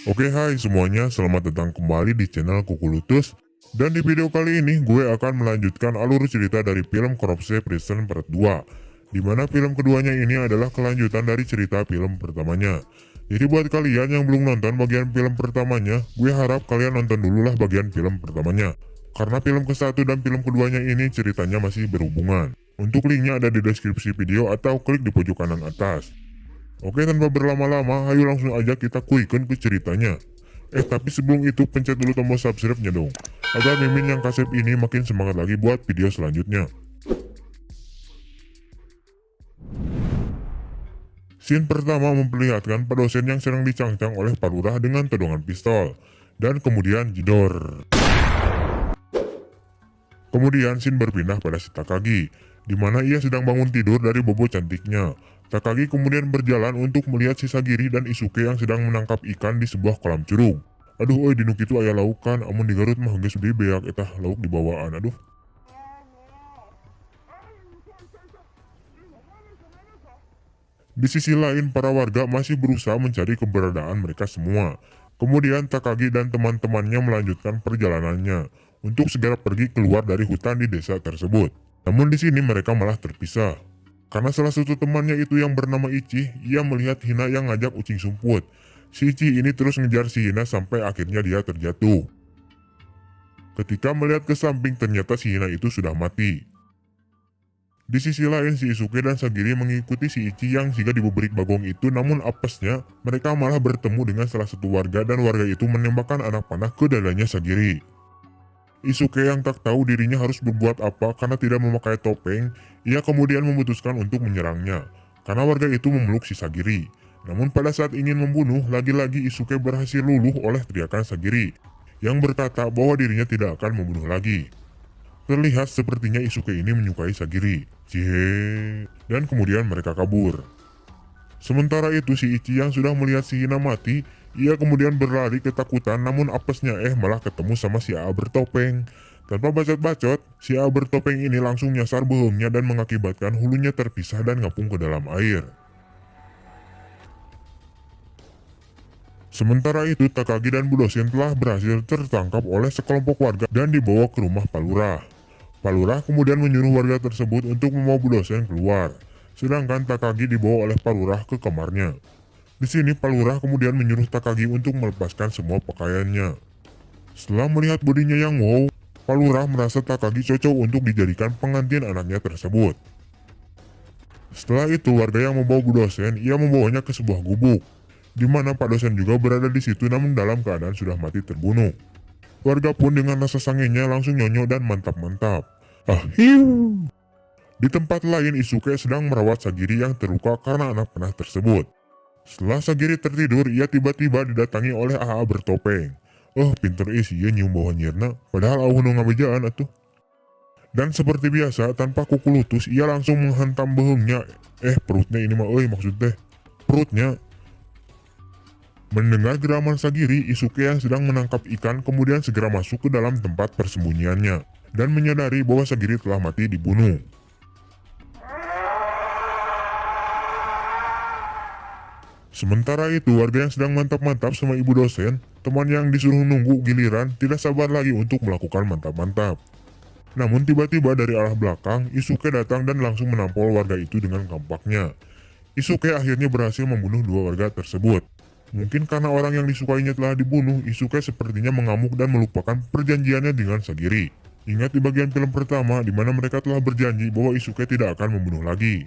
Oke, hai semuanya, selamat datang kembali di channel Kukulutus. Dan di video kali ini gue akan melanjutkan alur cerita dari film Corpse Prison Part 2, di mana film keduanya ini adalah kelanjutan dari cerita film pertamanya. Jadi buat kalian yang belum nonton bagian film pertamanya, gue harap kalian nonton dulu lah bagian film pertamanya. Karena film ke-1 dan film keduanya ini ceritanya masih berhubungan. Untuk linknya ada di deskripsi video atau klik di pojok kanan atas. Oke, tanpa berlama-lama, ayo langsung aja kita kuikan ke ceritanya. Tapi sebelum itu pencet dulu tombol subscribe-nya dong, agar Mimin yang kasep ini makin semangat lagi buat video selanjutnya. Scene pertama memperlihatkan Pak dosen yang sedang dicangcang oleh Pak Lurah dengan todongan pistol, dan kemudian jedor. Kemudian scene berpindah pada si Takagi, di mana ia sedang bangun tidur dari bobo cantiknya. Takagi kemudian berjalan untuk melihat si Sagiri dan Isuke yang sedang menangkap ikan di sebuah kolam curug. Aduh, di nuk itu aya lauk kan, amun di Garut mah geus gede beak etah lauk di bawaan, aduh. Di sisi lain, para warga masih berusaha mencari keberadaan mereka semua. Kemudian Takagi dan teman-temannya melanjutkan perjalanannya untuk segera pergi keluar dari hutan di desa tersebut. Namun di sini mereka malah terpisah. Karena salah satu temannya itu yang bernama Ichi, ia melihat Hina yang ngajak Ucing Sumput. Si Ichi ini terus ngejar si Hina sampai akhirnya dia terjatuh. Ketika melihat ke samping, ternyata si Hina itu sudah mati. Di sisi lain, si Isuke dan Sagiri mengikuti si Ichi yang jika dibeberik bagong itu, namun apesnya mereka malah bertemu dengan salah satu warga dan warga itu menembakkan anak panah ke dadanya Sagiri. Isuke yang tak tahu dirinya harus berbuat apa karena tidak memakai topeng, ia kemudian memutuskan untuk menyerangnya, karena warga itu memeluk si Sagiri. Namun pada saat ingin membunuh, lagi-lagi Isuke berhasil luluh oleh teriakan Sagiri, yang berkata bahwa dirinya tidak akan membunuh lagi. Terlihat sepertinya Isuke ini menyukai Sagiri, dan kemudian mereka kabur. Sementara itu si Ichi yang sudah melihat si Hina mati, ia kemudian berlari ketakutan, namun apesnya malah ketemu sama si A bertopeng. Tanpa bacot-bacot, si A bertopeng ini langsung nyasar bohongnya dan mengakibatkan hulunya terpisah dan ngapung ke dalam air. Sementara itu Takagi dan Budosen telah berhasil tertangkap oleh sekelompok warga dan dibawa ke rumah Palurah. Palurah kemudian menyuruh warga tersebut untuk membawa Budosen keluar. Sedangkan Takagi dibawa oleh Palurah ke kamarnya. Di sini Palurah kemudian menyuruh Takagi untuk melepaskan semua pakaiannya. Setelah melihat bodinya yang wow, Palurah merasa Takagi cocok untuk dijadikan pengantin anaknya tersebut. Setelah itu warga yang membawa Bu dosen, ia membawanya ke sebuah gubuk, di mana Pak dosen juga berada di situ namun dalam keadaan sudah mati terbunuh. Warga pun dengan rasa sangenya langsung nyonyo dan mantap-mantap. Ahiu. Di tempat lain Isuke sedang merawat Sagiri yang terluka karena anak panah tersebut. Setelah Sagiri tertidur, ia tiba-tiba didatangi oleh AA bertopeng. Pinter isi ya nyium bawah nyirna, padahal aku nu ngabejaan atuh. Dan seperti biasa, tanpa kuku lutus, ia langsung menghantam bohongnya. Perutnya ini mah, maksud teh. Perutnya. Mendengar geraman Sagiri, Isuke yang sedang menangkap ikan kemudian segera masuk ke dalam tempat persembunyiannya. Dan menyadari bahwa Sagiri telah mati dibunuh. Sementara itu, warga yang sedang mantap-mantap sama ibu dosen, teman yang disuruh nunggu giliran, tidak sabar lagi untuk melakukan mantap-mantap. Namun tiba-tiba dari arah belakang, Isuke datang dan langsung menampol warga itu dengan kampaknya. Isuke akhirnya berhasil membunuh dua warga tersebut. Mungkin karena orang yang disukainya telah dibunuh, Isuke sepertinya mengamuk dan melupakan perjanjiannya dengan Sagiri. Ingat di bagian film pertama, di mana mereka telah berjanji bahwa Isuke tidak akan membunuh lagi.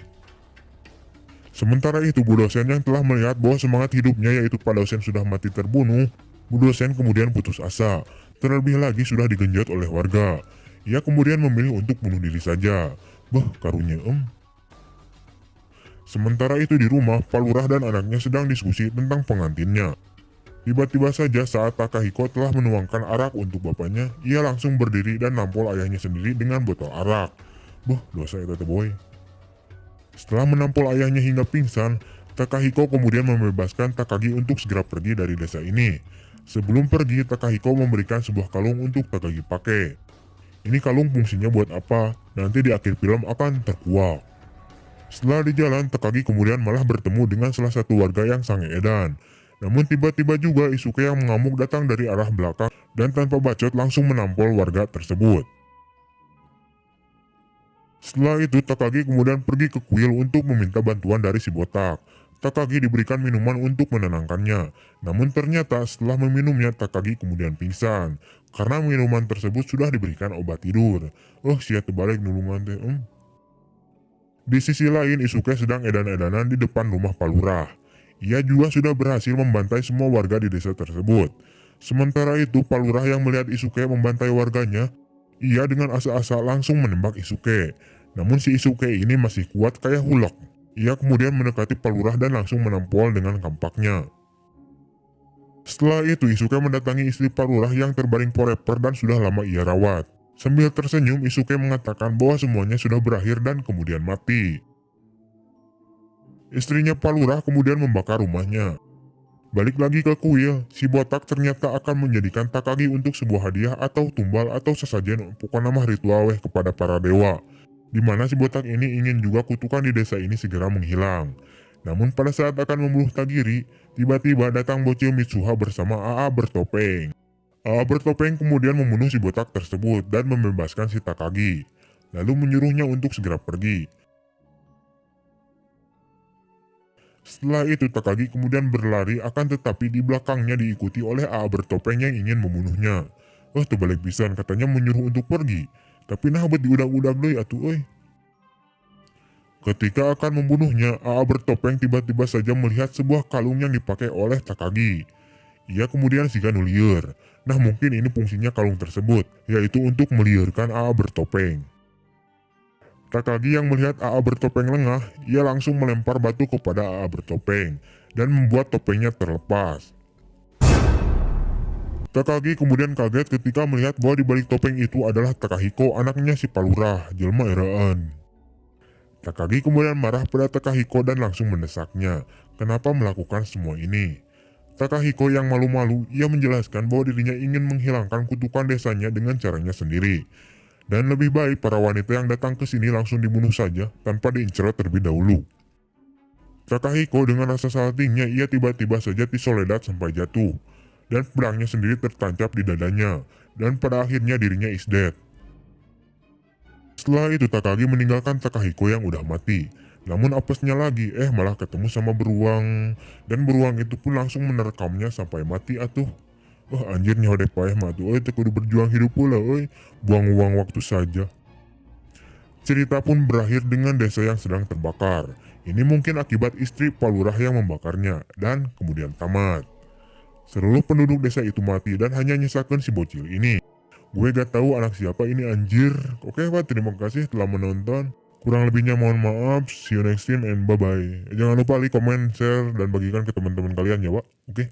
Sementara itu, Bu dosen yang telah melihat bahwa semangat hidupnya yaitu Pak dosen sudah mati terbunuh, Bu dosen kemudian putus asa. Terlebih lagi sudah digenjot oleh warga. Ia kemudian memilih untuk bunuh diri saja. Karunya Sementara itu di rumah, Pak Lurah dan anaknya sedang diskusi tentang pengantinnya. Tiba-tiba saja saat Takahiko telah menuangkan arak untuk bapaknya, ia langsung berdiri dan nampol ayahnya sendiri dengan botol arak. Dosa itu boy. Setelah menampol ayahnya hingga pingsan, Takahiko kemudian membebaskan Takagi untuk segera pergi dari desa ini. Sebelum pergi, Takahiko memberikan sebuah kalung untuk Takagi pakai. Ini kalung fungsinya buat apa? Nanti di akhir film akan terkuak. Setelah di jalan, Takagi kemudian malah bertemu dengan salah satu warga yang sange edan. Namun tiba-tiba juga Isuke yang mengamuk datang dari arah belakang dan tanpa bacot langsung menampol warga tersebut. Setelah itu Takagi kemudian pergi ke kuil untuk meminta bantuan dari si botak. Takagi diberikan minuman untuk menenangkannya. Namun ternyata setelah meminumnya Takagi kemudian pingsan. Karena minuman tersebut sudah diberikan obat tidur. Oh sia terbalik nulungan teh. Di sisi lain Isuke sedang edan-edanan di depan rumah Palurah. Ia juga sudah berhasil membantai semua warga di desa tersebut. Sementara itu Palurah yang melihat Isuke membantai warganya, ia dengan asa-asa langsung menembak Isuke. Namun si Isuke ini masih kuat kayak hulak. Ia kemudian mendekati Palurah dan langsung menampol dengan kampaknya. Setelah itu Isuke mendatangi istri Palurah yang terbaring forever dan sudah lama ia rawat. Sambil tersenyum Isuke mengatakan bahwa semuanya sudah berakhir dan kemudian mati. Istrinya Palurah kemudian membakar rumahnya. Balik lagi ke kuil, si botak ternyata akan menjadikan Takagi untuk sebuah hadiah atau tumbal atau sesajen pokok nama ritual kepada para dewa. Di mana si botak ini ingin juga kutukan di desa ini segera menghilang. Namun pada saat akan membunuh Tagiri, tiba-tiba datang bocil Mitsuha bersama AA bertopeng. AA bertopeng kemudian membunuh si botak tersebut dan membebaskan si Takagi. Lalu menyuruhnya untuk segera pergi. Setelah itu Takagi kemudian berlari akan tetapi di belakangnya diikuti oleh AA bertopeng yang ingin membunuhnya. Oh terbalik pisan katanya menyuruh untuk pergi. Tapi nah buat diudag-udag deui atuh euy. Ketika akan membunuhnya, AA bertopeng tiba-tiba saja melihat sebuah kalung yang dipakai oleh Takagi. Ia kemudian siga nu lieur. Nah mungkin ini fungsinya kalung tersebut, yaitu untuk meliurkan AA bertopeng. Takagi yang melihat AA bertopeng lengah, ia langsung melempar batu kepada AA bertopeng dan membuat topengnya terlepas. Takagi kemudian kaget ketika melihat bahwa di balik topeng itu adalah Takahiko, anaknya si Palurah, jelma eraan. Takagi kemudian marah pada Takahiko dan langsung mendesaknya. Kenapa melakukan semua ini? Takahiko yang malu-malu, ia menjelaskan bahwa dirinya ingin menghilangkan kutukan desanya dengan caranya sendiri. Dan lebih baik para wanita yang datang ke sini langsung dibunuh saja tanpa diincar terlebih dahulu. Takahiko dengan rasa saltingnya ia tiba-tiba saja disoledat sampai jatuh. Dan pedangnya sendiri tertancap di dadanya. Dan pada akhirnya dirinya is dead. Setelah itu Takagi meninggalkan Takahiko yang udah mati. Namun apesnya lagi malah ketemu sama beruang. Dan beruang itu pun langsung menerkamnya sampai mati atuh. Oh anjir nyawa dek payah mah tuh, teu kudu berjuang hidup pula, buang-buang waktu saja. Cerita pun berakhir dengan desa yang sedang terbakar. Ini mungkin akibat istri Palurah yang membakarnya, dan kemudian tamat. Seluruh penduduk desa itu mati dan hanya nyisakan si bocil ini. Gue gak tahu anak siapa ini anjir. Oke Pak, terima kasih telah menonton. Kurang lebihnya mohon maaf, see you next time and bye-bye. Jangan lupa like, comment, share, dan bagikan ke teman-teman kalian ya Pak. Oke.